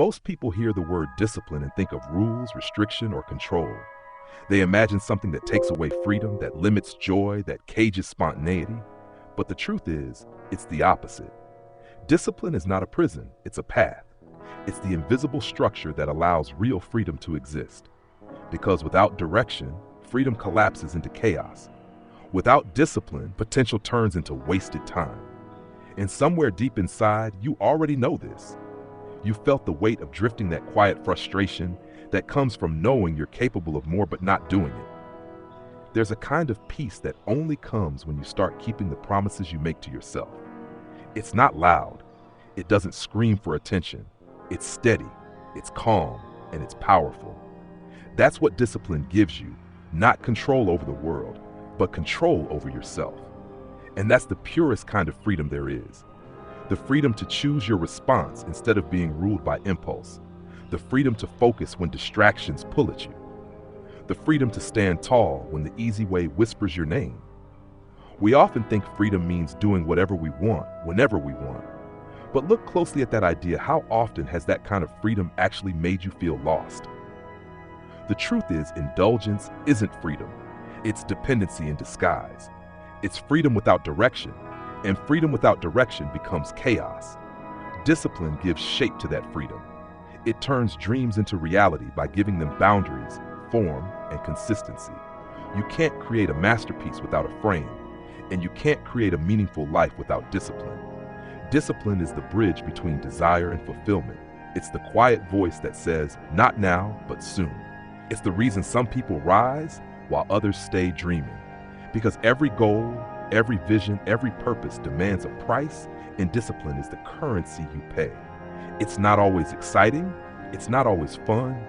Most people hear the word discipline and think of rules, restriction, or control. They imagine something that takes away freedom, that limits joy, that cages spontaneity. But the truth is, it's the opposite. Discipline is not a prison, it's a path. It's the invisible structure that allows real freedom to exist. Because without direction, freedom collapses into chaos. Without discipline, potential turns into wasted time. And somewhere deep inside, you already know this. You felt the weight of drifting, that quiet frustration that comes from knowing you're capable of more but not doing it. There's a kind of peace that only comes when you start keeping the promises you make to yourself. It's not loud. It doesn't scream for attention. It's steady, it's calm, and it's powerful. That's what discipline gives you, not control over the world, but control over yourself. And that's the purest kind of freedom there is. The freedom to choose your response instead of being ruled by impulse. The freedom to focus when distractions pull at you. The freedom to stand tall when the easy way whispers your name. We often think freedom means doing whatever we want, whenever we want. But look closely at that idea. How often has that kind of freedom actually made you feel lost? The truth is, indulgence isn't freedom. It's dependency in disguise. It's freedom without direction, and freedom without direction becomes chaos. Discipline gives shape to that freedom. It turns dreams into reality by giving them boundaries, form, and consistency. You can't create a masterpiece without a frame, and you can't create a meaningful life without discipline. Discipline is the bridge between desire and fulfillment. It's the quiet voice that says, not now, but soon. It's the reason some people rise while others stay dreaming. Because every goal, every vision, every purpose demands a price, and discipline is the currency you pay. It's not always exciting, it's not always fun,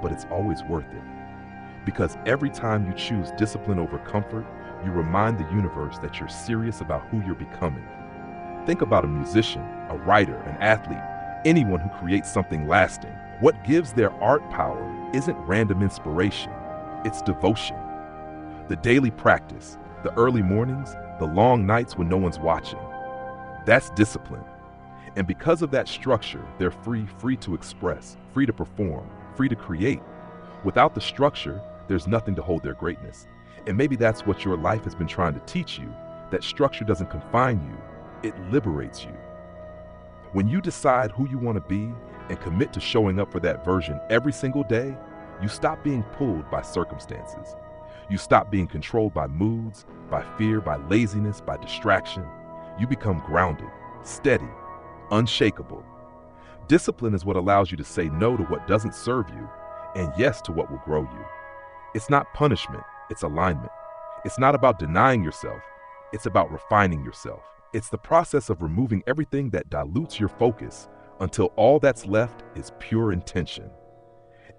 but it's always worth it. Because every time you choose discipline over comfort, you remind the universe that you're serious about who you're becoming. Think about a musician, a writer, an athlete, anyone who creates something lasting. What gives their art power isn't random inspiration, it's devotion. The daily practice, the early mornings, the long nights when no one's watching. That's discipline. And because of that structure, they're free to express, free to perform, free to create. Without the structure, there's nothing to hold their greatness. And maybe that's what your life has been trying to teach you, that structure doesn't confine you, it liberates you. When you decide who you want to be and commit to showing up for that version every single day, you stop being pulled by circumstances. You stop being controlled by moods, by fear, by laziness, by distraction. You become grounded, steady, unshakable. Discipline is what allows you to say no to what doesn't serve you and yes to what will grow you. It's not punishment, it's alignment. It's not about denying yourself, it's about refining yourself. It's the process of removing everything that dilutes your focus until all that's left is pure intention.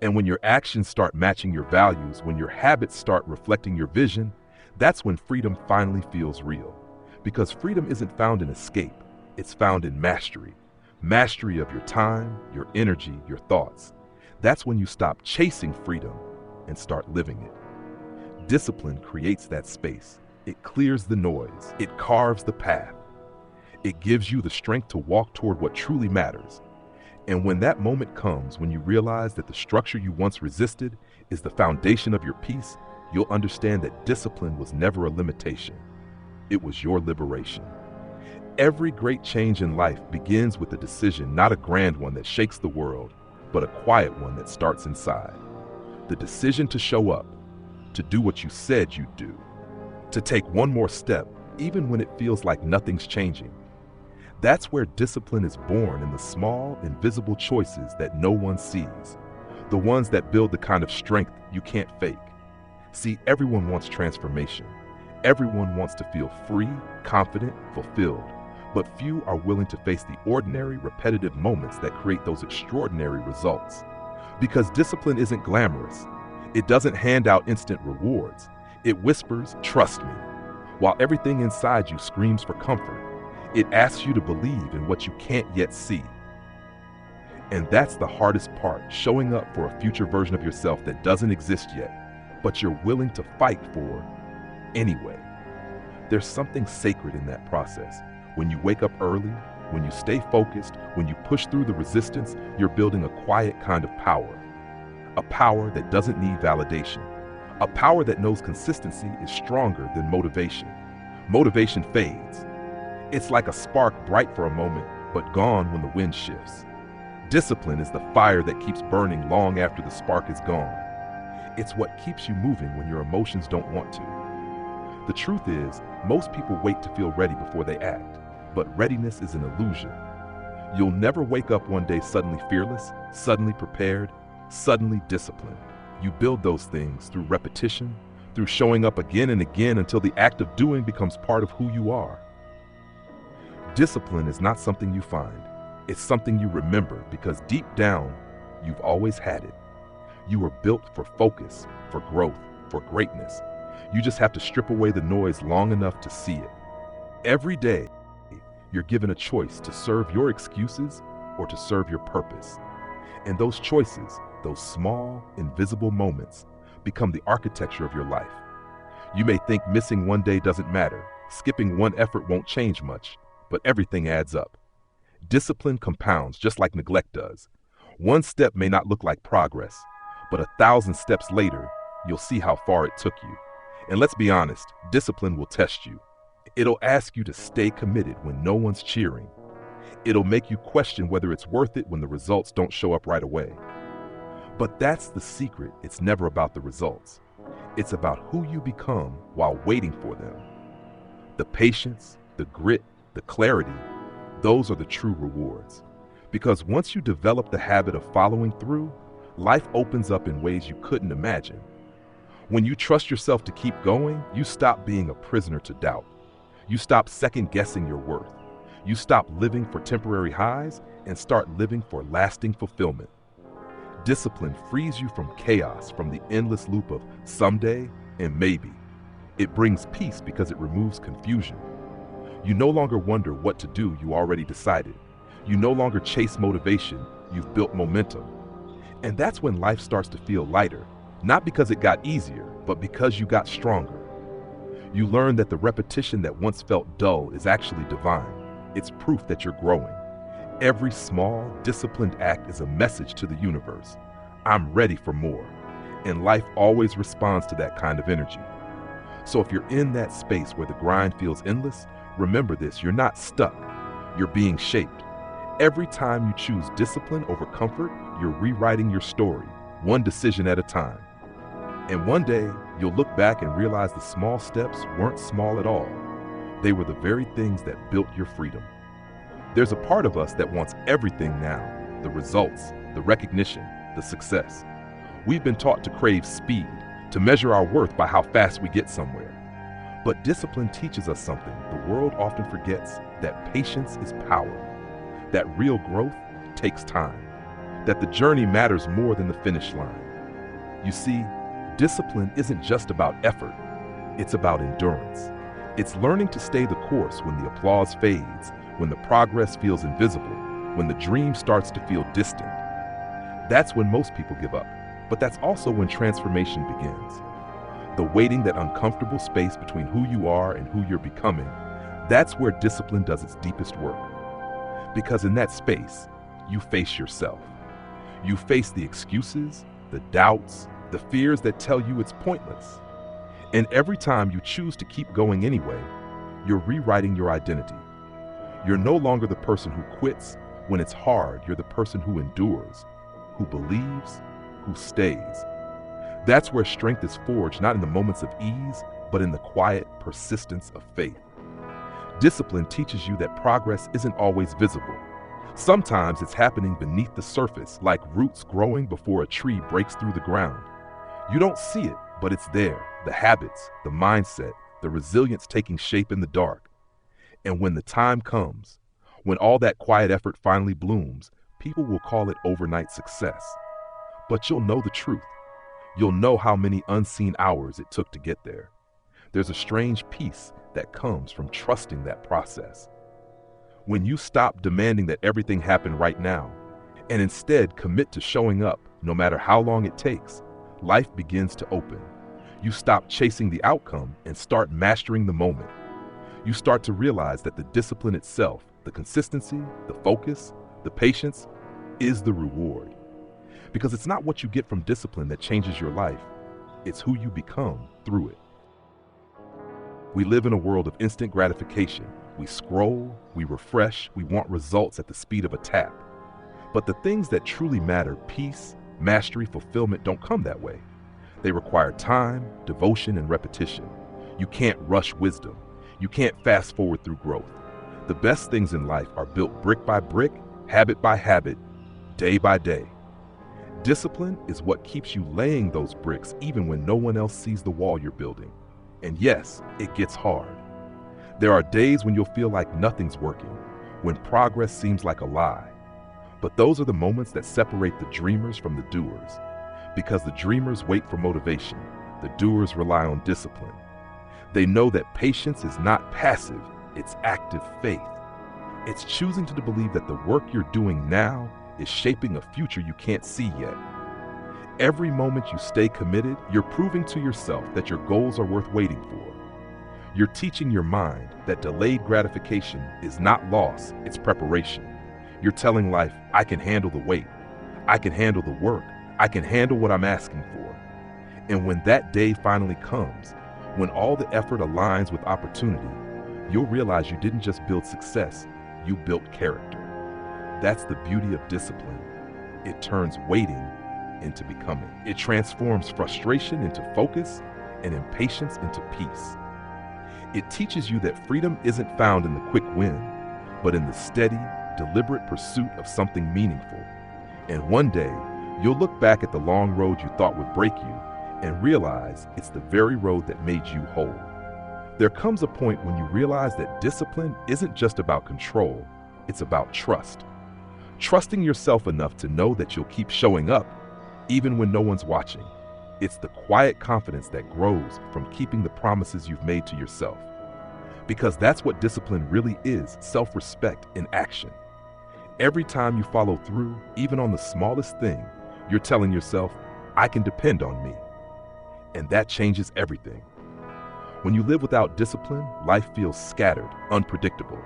And when your actions start matching your values, when your habits start reflecting your vision, that's when freedom finally feels real. Because freedom isn't found in escape, it's found in mastery. Mastery of your time, your energy, your thoughts. That's when you stop chasing freedom and start living it. Discipline creates that space. It clears the noise. It carves the path. It gives you the strength to walk toward what truly matters. And when that moment comes, when you realize that the structure you once resisted is the foundation of your peace, you'll understand that discipline was never a limitation. It was your liberation. Every great change in life begins with a decision, not a grand one that shakes the world, but a quiet one that starts inside. The decision to show up, to do what you said you'd do, to take one more step, even when it feels like nothing's changing. That's where discipline is born, in the small, invisible choices that no one sees, the ones that build the kind of strength you can't fake. See, everyone wants transformation. Everyone wants to feel free, confident, fulfilled, but few are willing to face the ordinary, repetitive moments that create those extraordinary results. Because discipline isn't glamorous. It doesn't hand out instant rewards. It whispers, "Trust me," while everything inside you screams for comfort. It asks you to believe in what you can't yet see. And that's the hardest part, showing up for a future version of yourself that doesn't exist yet, but you're willing to fight for anyway. There's something sacred in that process. When you wake up early, When you stay focused, when you push through the resistance, you're building a quiet kind of power. A power that doesn't need validation. A power that knows consistency is stronger than motivation. Motivation fades. It's like a spark, bright for a moment, but gone when the wind shifts. Discipline is the fire that keeps burning long after the spark is gone. It's what keeps you moving when your emotions don't want to. The truth is, most people wait to feel ready before they act, but readiness is an illusion. You'll never wake up one day suddenly fearless, suddenly prepared, suddenly disciplined. You build those things through repetition, through showing up again and again until the act of doing becomes part of who you are. Discipline is not something you find. It's something you remember because deep down, you've always had it. You were built for focus, for growth, for greatness. You just have to strip away the noise long enough to see it. Every day, you're given a choice to serve your excuses or to serve your purpose. And those choices, those small, invisible moments, become the architecture of your life. You may think missing one day doesn't matter, skipping one effort won't change much, but everything adds up. Discipline compounds just like neglect does. One step may not look like progress, but 1,000 steps later, you'll see how far it took you. And let's be honest, discipline will test you. It'll ask you to stay committed when no one's cheering. It'll make you question whether it's worth it when the results don't show up right away. But that's the secret. It's never about the results. It's about who you become while waiting for them. The patience, the grit, the clarity, those are the true rewards. Because once you develop the habit of following through, life opens up in ways you couldn't imagine. When you trust yourself to keep going, you stop being a prisoner to doubt. You stop second-guessing your worth. You stop living for temporary highs and start living for lasting fulfillment. Discipline frees you from chaos, from the endless loop of someday and maybe. It brings peace because it removes confusion. You no longer wonder what to do, you already decided. You no longer chase motivation, you've built momentum. And that's when life starts to feel lighter, not because it got easier, but because you got stronger. You learn that the repetition that once felt dull is actually divine. It's proof that you're growing. Every small, disciplined act is a message to the universe. I'm ready for more. And life always responds to that kind of energy. So if you're in that space where the grind feels endless, remember this, you're not stuck. You're being shaped. Every time you choose discipline over comfort, you're rewriting your story, one decision at a time. And one day, you'll look back and realize the small steps weren't small at all. They were the very things that built your freedom. There's a part of us that wants everything now, the results, the recognition, the success. We've been taught to crave speed, to measure our worth by how fast we get somewhere. But discipline teaches us something the world often forgets, that patience is power, that real growth takes time, that the journey matters more than the finish line. You see, discipline isn't just about effort, it's about endurance. It's learning to stay the course when the applause fades, when the progress feels invisible, when the dream starts to feel distant. That's when most people give up, but that's also when transformation begins. The waiting, that uncomfortable space between who you are and who you're becoming, that's where discipline does its deepest work. Because in that space, you face yourself. You face the excuses, the doubts, the fears that tell you it's pointless. And every time you choose to keep going anyway, you're rewriting your identity. You're no longer the person who quits when it's hard. You're the person who endures, who believes, who stays. That's where strength is forged, not in the moments of ease, but in the quiet persistence of faith. Discipline teaches you that progress isn't always visible. Sometimes it's happening beneath the surface, like roots growing before a tree breaks through the ground. You don't see it, but it's there. The habits, the mindset, the resilience taking shape in the dark. And when the time comes, when all that quiet effort finally blooms, people will call it overnight success. But you'll know the truth. You'll know how many unseen hours it took to get there. There's a strange peace that comes from trusting that process. When you stop demanding that everything happen right now, and instead commit to showing up, no matter how long it takes, life begins to open. You stop chasing the outcome and start mastering the moment. You start to realize that the discipline itself, The consistency, the focus, the patience is the reward. Because it's not what you get from discipline that changes your life, it's who you become through it. We live in a world of instant gratification. We scroll, we refresh, we want results at the speed of a tap. But the things that truly matter, peace, mastery, fulfillment, don't come that way. They require time, devotion, and repetition. You can't rush wisdom. You can't fast forward through growth. The best things in life are built brick by brick, habit by habit, day by day. Discipline is what keeps you laying those bricks even when no one else sees the wall you're building. And yes, it gets hard. There are days when you'll feel like nothing's working, when progress seems like a lie. But those are the moments that separate the dreamers from the doers. Because the dreamers wait for motivation, the doers rely on discipline. They know that patience is not passive, it's active faith. It's choosing to believe that the work you're doing now is shaping a future you can't see yet. Every moment you stay committed, you're proving to yourself that your goals are worth waiting for. You're teaching your mind that delayed gratification is not loss, it's preparation. You're telling life, I can handle the wait. I can handle the work. I can handle what I'm asking for. And when that day finally comes, when all the effort aligns with opportunity, you'll realize you didn't just build success, you built character. That's the beauty of discipline. It turns waiting into becoming. It transforms frustration into focus and impatience into peace. It teaches you that freedom isn't found in the quick win, but in the steady, deliberate pursuit of something meaningful. And one day, you'll look back at the long road you thought would break you and realize it's the very road that made you whole. There comes a point when you realize that discipline isn't just about control, it's about trust. Trusting yourself enough to know that you'll keep showing up even when no one's watching. It's the quiet confidence that grows from keeping the promises you've made to yourself. Because that's what discipline really is, self-respect in action. Every time you follow through, even on the smallest thing, you're telling yourself, I can depend on me. And that changes everything. When you live without discipline, life feels scattered, unpredictable.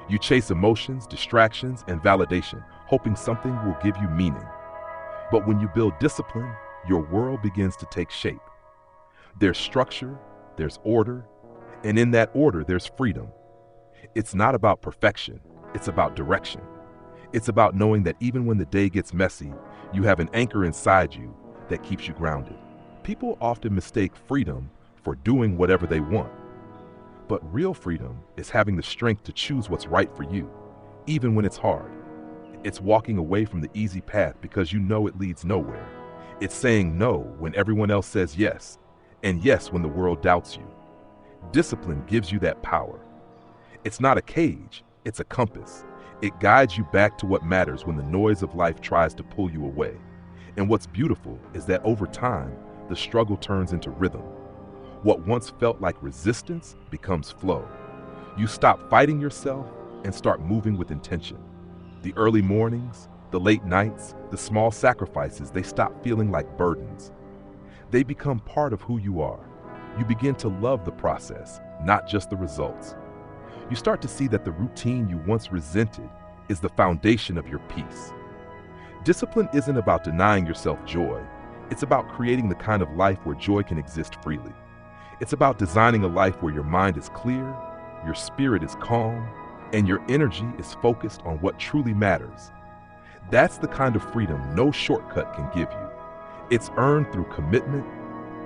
You chase emotions, distractions, and validation, hoping something will give you meaning. But when you build discipline, your world begins to take shape. There's structure, there's order, and in that order, there's freedom. It's not about perfection, it's about direction. It's about knowing that even when the day gets messy, you have an anchor inside you that keeps you grounded. People often mistake freedom for doing whatever they want. But real freedom is having the strength to choose what's right for you, even when it's hard. It's walking away from the easy path because you know it leads nowhere. It's saying no when everyone else says yes, and yes when the world doubts you. Discipline gives you that power. It's not a cage, it's a compass. It guides you back to what matters when the noise of life tries to pull you away. And what's beautiful is that over time, the struggle turns into rhythm. What once felt like resistance becomes flow. You stop fighting yourself and start moving with intention. The early mornings, the late nights, the small sacrifices, they stop feeling like burdens. They become part of who you are. You begin to love the process, not just the results. You start to see that the routine you once resented is the foundation of your peace. Discipline isn't about denying yourself joy. It's about creating the kind of life where joy can exist freely. It's about designing a life where your mind is clear, your spirit is calm, and your energy is focused on what truly matters. That's the kind of freedom no shortcut can give you. It's earned through commitment,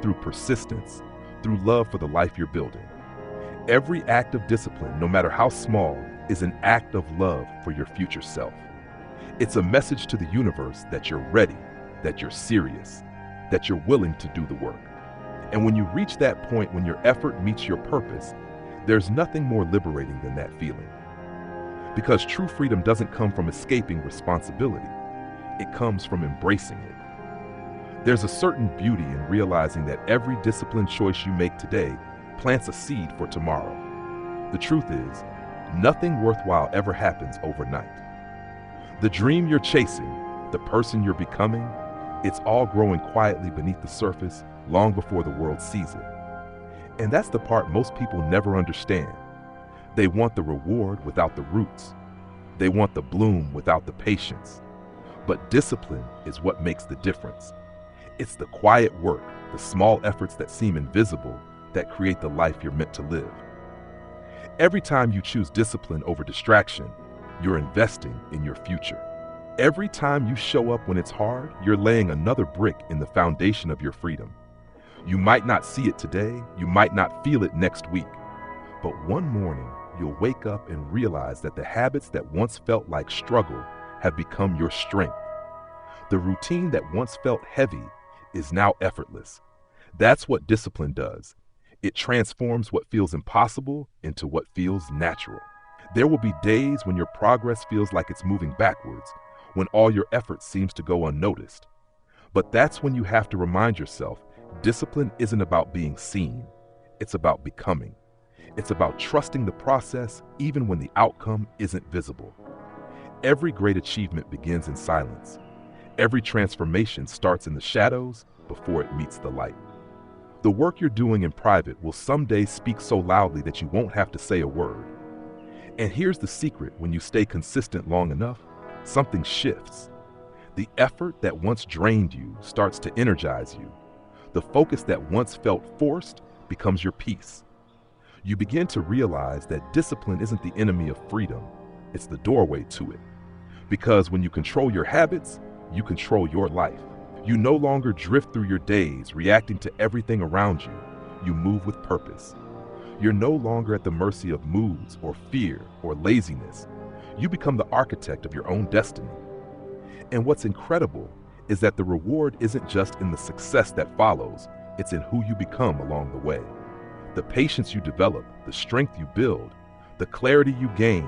through persistence, through love for the life you're building. Every act of discipline, no matter how small, is an act of love for your future self. It's a message to the universe that you're ready, that you're serious, that you're willing to do the work. And when you reach that point when your effort meets your purpose, there's nothing more liberating than that feeling. Because true freedom doesn't come from escaping responsibility. It comes from embracing it. There's a certain beauty in realizing that every disciplined choice you make today plants a seed for tomorrow. The truth is, nothing worthwhile ever happens overnight. The dream you're chasing, the person you're becoming, it's all growing quietly beneath the surface long before the world sees it. And that's the part most people never understand. They want the reward without the roots. They want the bloom without the patience. But discipline is what makes the difference. It's the quiet work, the small efforts that seem invisible, that create the life you're meant to live. Every time you choose discipline over distraction, you're investing in your future. Every time you show up when it's hard, you're laying another brick in the foundation of your freedom. You might not see it today, you might not feel it next week, but one morning you'll wake up and realize that the habits that once felt like struggle have become your strength. The routine that once felt heavy is now effortless. That's what discipline does. It transforms what feels impossible into what feels natural. There will be days when your progress feels like it's moving backwards, when all your effort seems to go unnoticed. But that's when you have to remind yourself, discipline isn't about being seen. It's about becoming. It's about trusting the process even when the outcome isn't visible. Every great achievement begins in silence. Every transformation starts in the shadows before it meets the light. The work you're doing in private will someday speak so loudly that you won't have to say a word. And here's the secret: when you stay consistent long enough, something shifts. The effort that once drained you starts to energize you. The focus that once felt forced becomes your peace. You begin to realize that discipline isn't the enemy of freedom, it's the doorway to it. Because when you control your habits, you control your life. You no longer drift through your days reacting to everything around you. You move with purpose. You're no longer at the mercy of moods or fear or laziness. You become the architect of your own destiny. And what's incredible is that the reward isn't just in the success that follows, it's in who you become along the way. The patience you develop, the strength you build, the clarity you gain,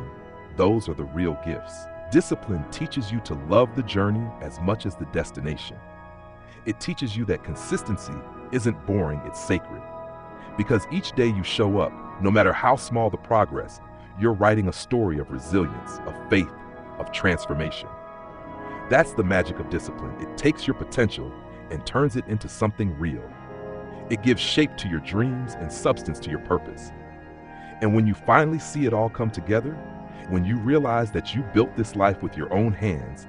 those are the real gifts. Discipline teaches you to love the journey as much as the destination. It teaches you that consistency isn't boring, it's sacred. Because each day you show up, no matter how small the progress, you're writing a story of resilience, of faith, of transformation. That's the magic of discipline. It takes your potential and turns it into something real. It gives shape to your dreams and substance to your purpose. And when you finally see it all come together, when you realize that you built this life with your own hands,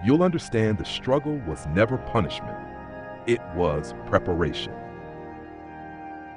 you'll understand the struggle was never punishment. It was preparation.